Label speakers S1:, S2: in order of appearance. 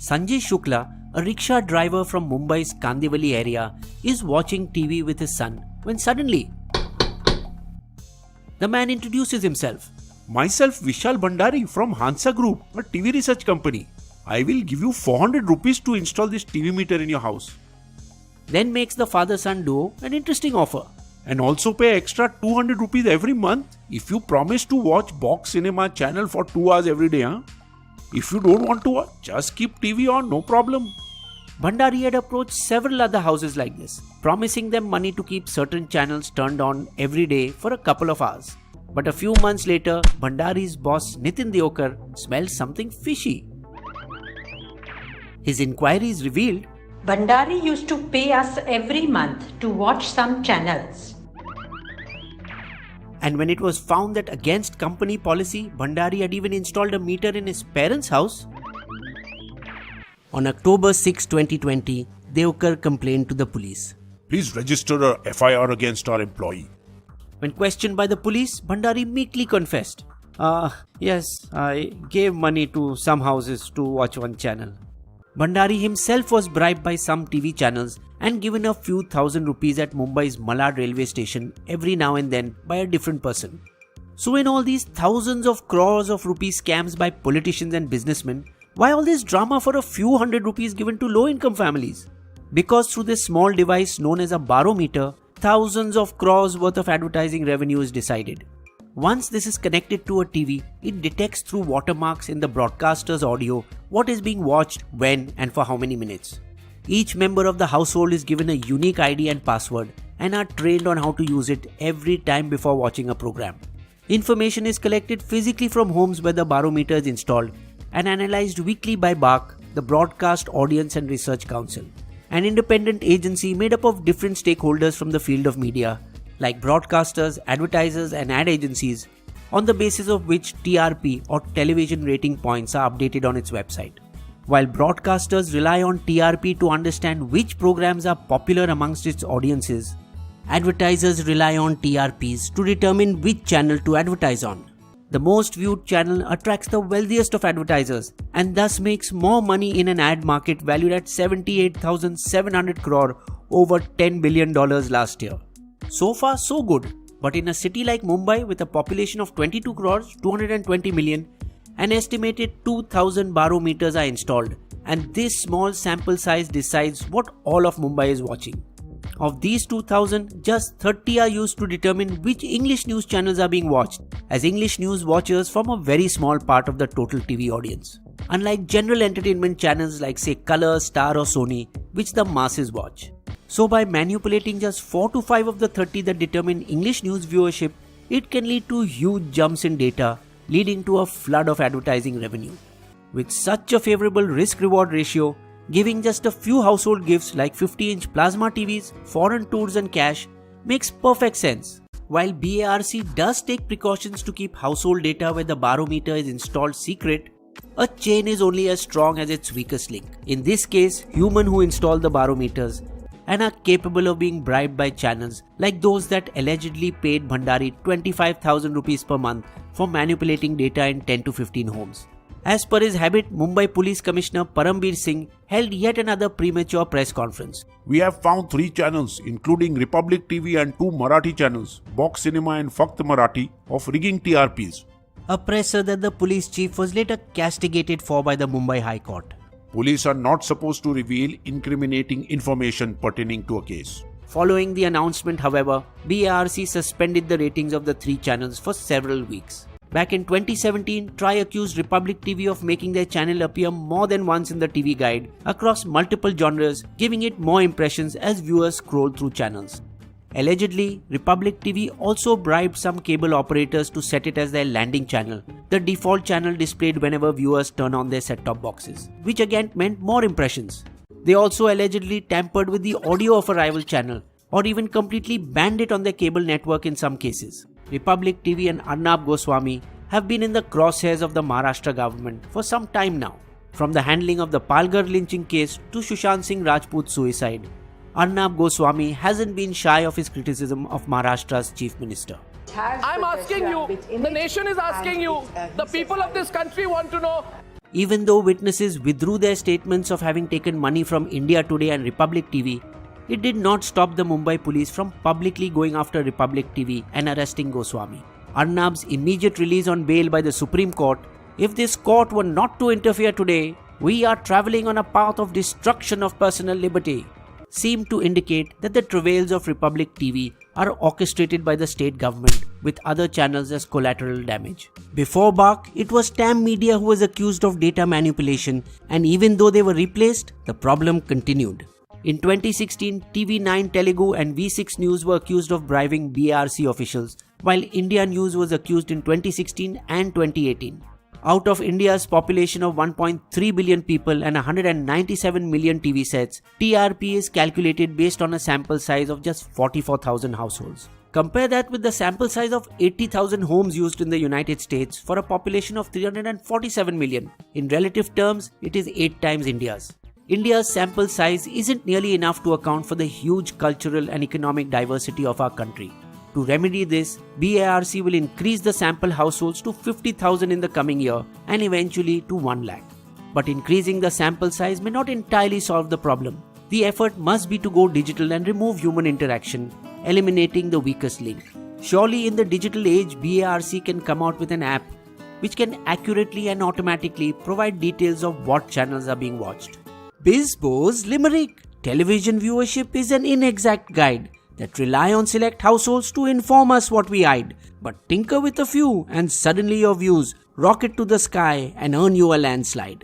S1: Sanjay Shukla, a rickshaw driver from Mumbai's Kandivali area, is watching TV with his son when suddenly the man introduces himself.
S2: Myself Vishal Bhandari from Hansa Group, a TV research company. I will give you 400 rupees to install this TV meter in your house.
S1: Then makes the father-son duo an interesting offer.
S2: And also pay extra 200 rupees every month if you promise to watch Box Cinema channel for 2 hours every day. If you don't want to watch, just keep TV on, no problem.
S1: Bhandari had approached several other houses like this, promising them money to keep certain channels turned on every day for a couple of hours. But a few months later, Bhandari's boss Nitin Deokar smelled something fishy. His inquiries revealed
S3: Bhandari used to pay us every month to watch some channels.
S1: And when it was found that against company policy, Bhandari had even installed a meter in his parents' house. On October 6, 2020, Deokar complained to the police.
S2: Please register a FIR against our employee.
S1: When questioned by the police, Bhandari meekly confessed, yes, I gave money to some houses to watch one channel. Bhandari himself was bribed by some TV channels and given a few thousand rupees at Mumbai's Malad railway station every now and then by a different person. So in all these thousands of crores of rupees scams by politicians and businessmen, why all this drama for a few hundred rupees given to low-income families? Because through this small device known as a barometer, thousands of crores worth of advertising revenue is decided. Once this is connected to a TV, it detects through watermarks in the broadcaster's audio what is being watched, when and for how many minutes. Each member of the household is given a unique ID and password and are trained on how to use it every time before watching a program. Information is collected physically from homes where the barometer is installed and analyzed weekly by BARC, the Broadcast Audience and Research Council, an independent agency made up of different stakeholders from the field of media, like broadcasters, advertisers and ad agencies, on the basis of which TRP or television rating points are updated on its website. While broadcasters rely on TRP to understand which programs are popular amongst its audiences, advertisers rely on TRPs to determine which channel to advertise on. The most viewed channel attracts the wealthiest of advertisers and thus makes more money in an ad market valued at 78,700 crore, over $10 billion last year. So far so good, but in a city like Mumbai with a population of 22 crores, 220 million, an estimated 2,000 barometers are installed, and this small sample size decides what all of Mumbai is watching. Of these 2,000, just 30 are used to determine which English news channels are being watched, as English news watchers form a very small part of the total TV audience. Unlike general entertainment channels like say Color, Star or Sony, which the masses watch. So by manipulating just 4 to 5 of the 30 that determine English news viewership, it can lead to huge jumps in data, leading to a flood of advertising revenue. With such a favorable risk-reward ratio, giving just a few household gifts like 50-inch plasma TVs, foreign tours and cash makes perfect sense. While BARC does take precautions to keep household data where the barometer is installed secret, a chain is only as strong as its weakest link. In this case, humans who install the barometers and are capable of being bribed by channels like those that allegedly paid Bhandari 25,000 rupees per month for manipulating data in 10 to 15 homes. As per his habit, Mumbai Police Commissioner Parambir Singh held yet another premature press conference.
S2: We have found 3 channels, including Republic TV and 2 Marathi channels, Box Cinema and Fakt Marathi, of rigging TRPs.
S1: A presser that the police chief was later castigated for by the Mumbai High Court.
S2: Police are not supposed to reveal incriminating information pertaining to a case.
S1: Following the announcement, however, BARC suspended the ratings of the 3 channels for several weeks. Back in 2017, TRI accused Republic TV of making their channel appear more than once in the TV guide across multiple genres, giving it more impressions as viewers scroll through channels. Allegedly, Republic TV also bribed some cable operators to set it as their landing channel, the default channel displayed whenever viewers turn on their set-top boxes, which again meant more impressions. They also allegedly tampered with the audio of a rival channel, or even completely banned it on their cable network in some cases. Republic TV and Arnab Goswami have been in the crosshairs of the Maharashtra government for some time now. From the handling of the Palghar lynching case to Sushant Singh Rajput's suicide, Arnab Goswami hasn't been shy of his criticism of Maharashtra's chief minister.
S4: I'm asking you, the nation is asking you, the people of this country want to know,
S1: Even though witnesses withdrew their statements of having taken money from India Today and Republic TV, it did not stop the Mumbai police from publicly going after Republic TV and arresting Goswami. Arnab's immediate release on bail by the Supreme Court, "If this court were not to interfere today, we are travelling on a path of destruction of personal liberty," seemed to indicate that the travails of Republic TV are orchestrated by the state government with other channels as collateral damage. Before BARC, it was TAM Media who was accused of data manipulation, and even though they were replaced, the problem continued. In 2016, TV9 Telugu and V6 News were accused of bribing BARC officials, while India News was accused in 2016 and 2018. Out of India's population of 1.3 billion people and 197 million TV sets, TRP is calculated based on a sample size of just 44,000 households. Compare that with the sample size of 80,000 homes used in the United States for a population of 347 million. In relative terms, it is 8 times India's. India's sample size isn't nearly enough to account for the huge cultural and economic diversity of our country. To remedy this, BARC will increase the sample households to 50,000 in the coming year and eventually to 1 lakh. But increasing the sample size may not entirely solve the problem. The effort must be to go digital and remove human interaction, eliminating the weakest link. Surely in the digital age, BARC can come out with an app which can accurately and automatically provide details of what channels are being watched. BISBO's Limerick. Television viewership is an inexact guide that rely on select households to inform us what we hide. But tinker with a few and suddenly your views rocket to the sky and earn you a landslide.